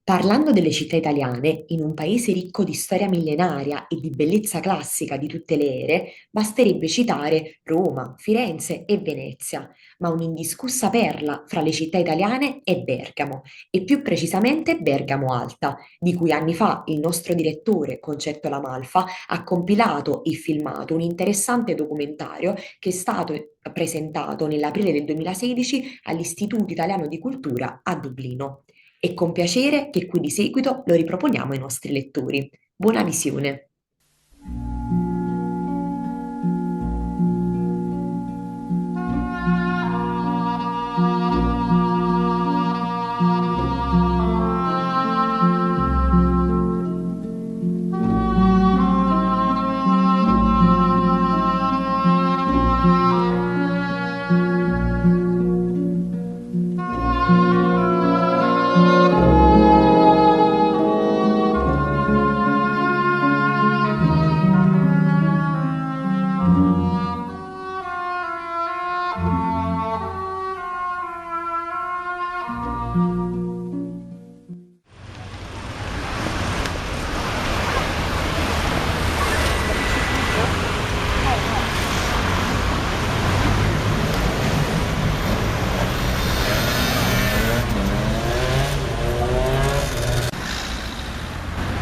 Parlando delle città italiane, in un paese ricco di storia millenaria e di bellezza classica di tutte le ere, basterebbe citare Roma, Firenze e Venezia, ma un'indiscussa perla fra le città italiane è Bergamo, e più precisamente Bergamo Alta, di cui anni fa il nostro direttore, Concetto la MALFA, ha compilato e filmato un interessante documentario che è stato presentato nell'aprile del 2016 all'Istituto Italiano di Cultura a Dublino. È con piacere che qui di seguito lo riproponiamo ai nostri lettori. Buona visione!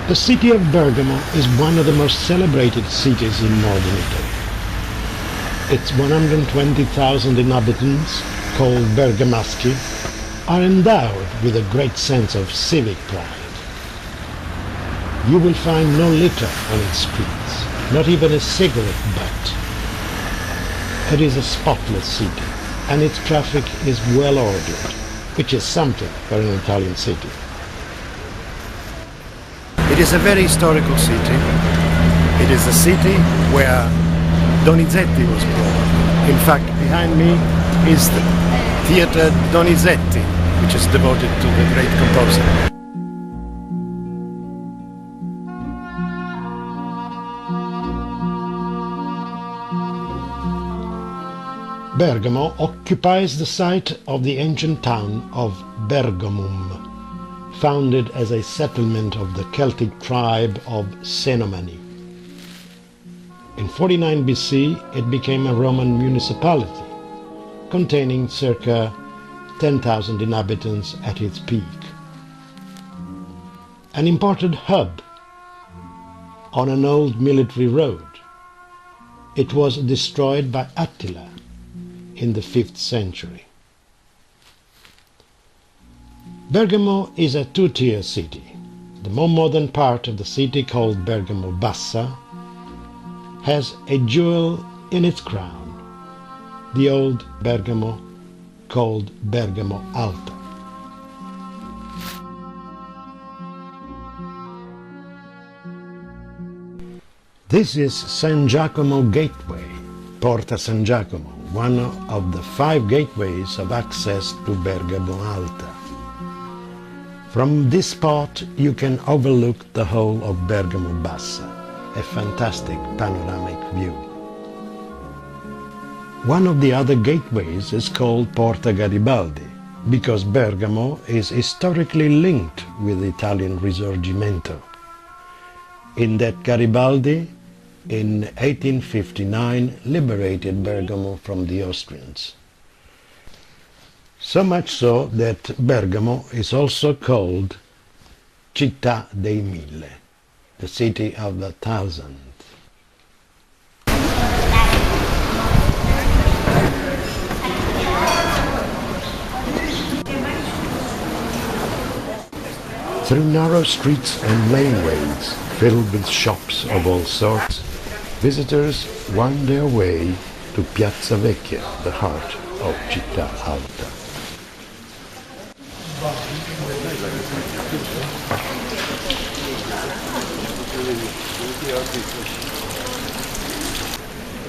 The city of Bergamo is one of the most celebrated cities in northern Italy. Its 120,000 inhabitants, called Bergamaschi, are endowed with a great sense of civic pride. You will find no litter on its streets, not even a cigarette butt. It is a spotless city, and its traffic is well ordered, which is something for an Italian city. It is a very historical city. It is a city where Donizetti was born. In fact, behind me is the Theatre Donizetti, which is devoted to the great composer. Bergamo occupies the site of the ancient town of Bergamum, founded as a settlement of the Celtic tribe of Cenomani. In 49 BC, it became a Roman municipality, containing circa 10,000 inhabitants at its peak. An important hub on an old military road, it was destroyed by Attila in the 5th century. Bergamo is a two-tier city. The more modern part of the city, called Bergamo Bassa, has a jewel in its crown, the old Bergamo, called Bergamo Alta. This is San Giacomo Gateway, Porta San Giacomo, one of the 5 gateways of access to Bergamo Alta. From this spot you can overlook the whole of Bergamo Bassa, a fantastic panoramic view. One of the other gateways is called Porta Garibaldi, because Bergamo is historically linked with the Italian Risorgimento. In that Garibaldi, in 1859, liberated Bergamo from the Austrians. So much so that Bergamo is also called Città dei Mille, the city of the thousand. Through narrow streets and laneways filled with shops of all sorts, visitors wind their way to Piazza Vecchia, the heart of Città Alta.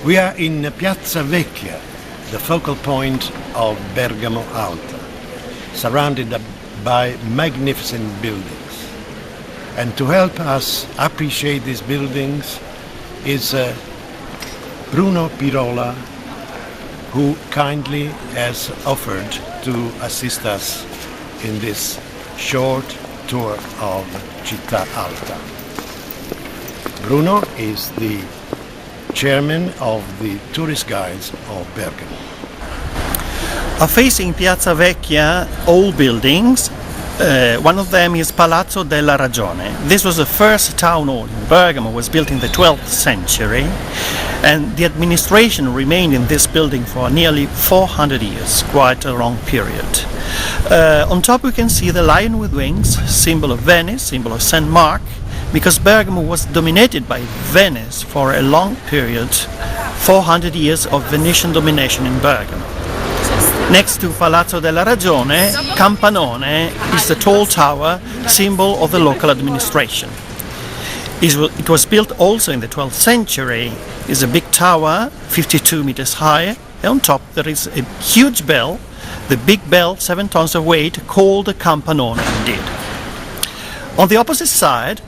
We are in Piazza Vecchia, the focal point of Bergamo Alta, surrounded by magnificent buildings. And to help us appreciate these buildings is Bruno Pirola, who kindly has offered to assist us in this short tour of Città Alta. Bruno is the chairman of the tourist guides of Bergamo. Facing Piazza Vecchia, old buildings. One of them is Palazzo della Ragione. This was the first town hall in Bergamo, was built in the 12th century, and the administration remained in this building for nearly 400 years, quite a long period. On top we can see the lion with wings, symbol of Venice, symbol of St. Mark, because Bergamo was dominated by Venice for a long period, 400 years of Venetian domination in Bergamo. Next to Palazzo della Ragione, Campanone is the tall tower, symbol of the local administration. It was built also in the 12th century. It's a big tower, 52 meters high, and on top there is a huge bell, the big bell, 7 tons of weight, called the Campanone indeed. On the opposite side,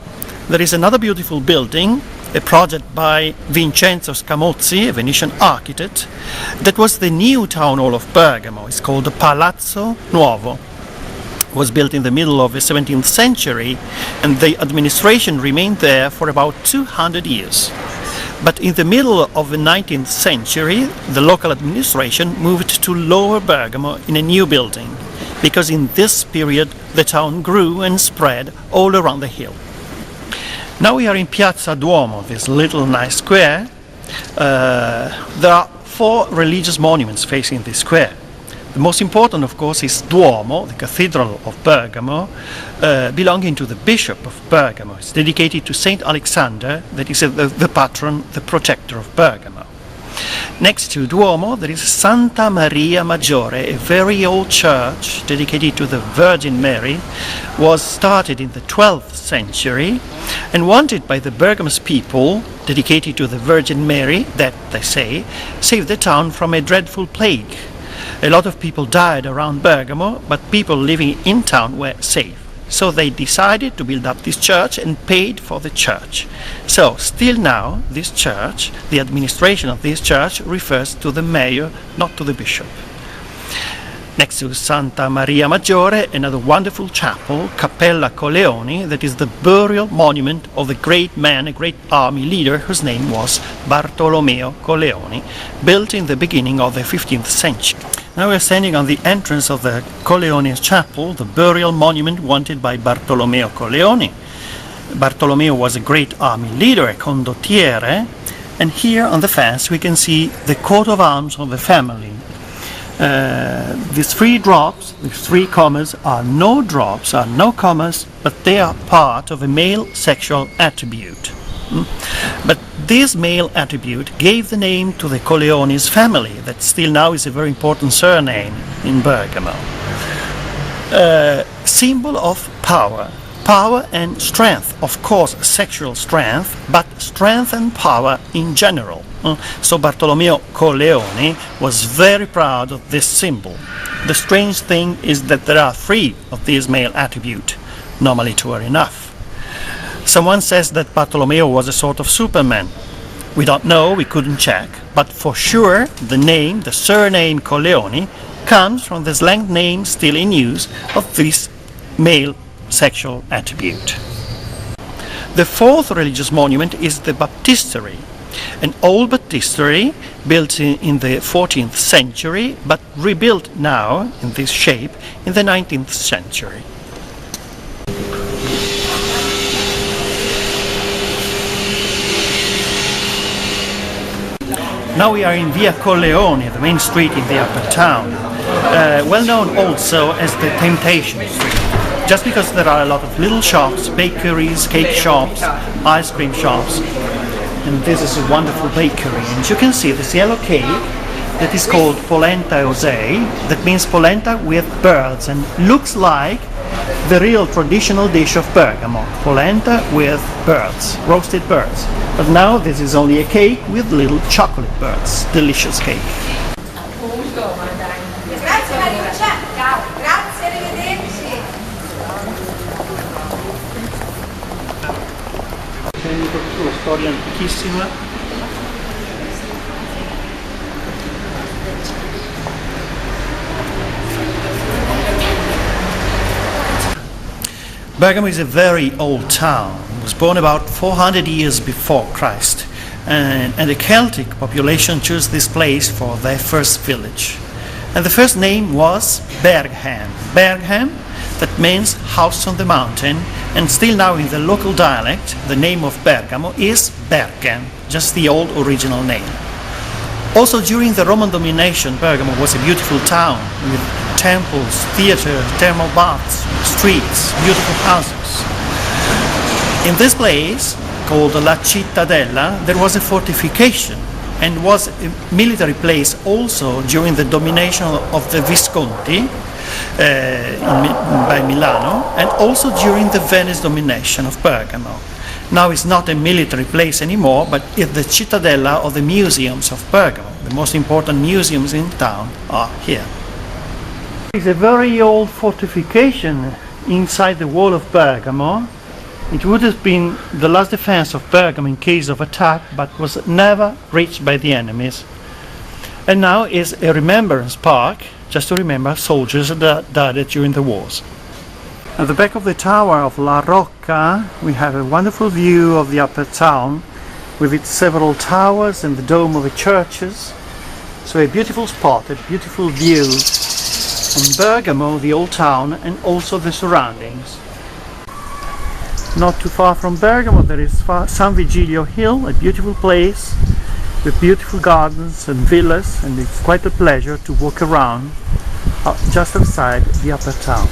there is another beautiful building, a project by Vincenzo Scamozzi, a Venetian architect, that was the new town hall of Bergamo. It's called the Palazzo Nuovo. It was built in the middle of the 17th century, and the administration remained there for about 200 years. But in the middle of the 19th century, the local administration moved to Lower Bergamo in a new building, because in this period the town grew and spread all around the hill. Now we are in Piazza Duomo, this little nice square. There are 4 religious monuments facing this square. The most important, of course, is Duomo, the Cathedral of Bergamo, belonging to the Bishop of Bergamo. It's dedicated to Saint Alexander, that is the patron, the protector of Bergamo. Next to Duomo there is Santa Maria Maggiore, a very old church dedicated to the Virgin Mary, was started in the 12th century and wanted by the Bergamo's people, dedicated to the Virgin Mary, that, they say, saved the town from a dreadful plague. A lot of people died around Bergamo, but people living in town were safe. So they decided to build up this church and paid for the church. So still now, this church, the administration of this church, refers to the mayor, not to the bishop. Next to Santa Maria Maggiore, another wonderful chapel, Cappella Coleoni, that is the burial monument of a great man, a great army leader, whose name was Bartolomeo Coleoni, built in the beginning of the 15th century. Now we are standing on the entrance of the Coleoni's chapel, the burial monument wanted by Bartolomeo Coleoni. Bartolomeo was a great army leader, a condottiere, and here on the fence we can see the coat of arms of the family. These 3 drops, these 3 commas, are no drops, are no commas, but they are part of a male sexual attribute. But this male attribute gave the name to the Coleoni's family, that still now is a very important surname in Bergamo. Symbol of power. Power and strength, of course sexual strength, but strength and power in general. So Bartolomeo Coleoni was very proud of this symbol. The strange thing is that there are 3 of these male attributes. Normally 2 are enough. Someone says that Bartolomeo was a sort of Superman. We don't know, we couldn't check, but for sure the name, the surname Coleoni, comes from the slang name still in use of this male sexual attribute. The 4th religious monument is the baptistery, an old baptistery built in the 14th century, but rebuilt now in this shape in the 19th century. Now we are in Via Colleoni, the main street in the upper town, well known also as the Temptation Street, just because there are a lot of little shops, bakeries, cake shops, ice cream shops, and this is a wonderful bakery. And you can see this yellow cake that is called polenta osei, that means polenta with birds, and looks like the real traditional dish of Bergamo, polenta with birds, roasted birds. But now this is only a cake with little chocolate birds, delicious cake. Grazie Mariuccia, ciao, grazie, arrivederci. Una storia antichissima. Bergamo is a very old town. It was born about 400 years before Christ, and the Celtic population chose this place for their first village. And the first name was Bergham. Bergham, that means house on the mountain, and still now in the local dialect, the name of Bergamo is Bergen, just the old original name. Also during the Roman domination, Bergamo was a beautiful town with temples, theatre, thermal baths, streets, beautiful houses. In this place, called La Cittadella, there was a fortification and was a military place also during the domination of the Visconti by Milano, and also during the Venice domination of Bergamo. Now it's not a military place anymore, but it's the Cittadella of the museums of Bergamo. The most important museums in town are here. It's a very old fortification inside the wall of Bergamo. It would have been the last defense of Bergamo in case of attack, but was never reached by the enemies. And now is a remembrance park, just to remember soldiers that died during the wars. At the back of the tower of La Rocca, we have a wonderful view of the upper town, with its several towers and the dome of the churches. So a beautiful spot, a beautiful view on Bergamo, the old town, and also the surroundings. Not too far from Bergamo there is San Vigilio Hill, a beautiful place with beautiful gardens and villas, and it's quite a pleasure to walk around just outside the upper town.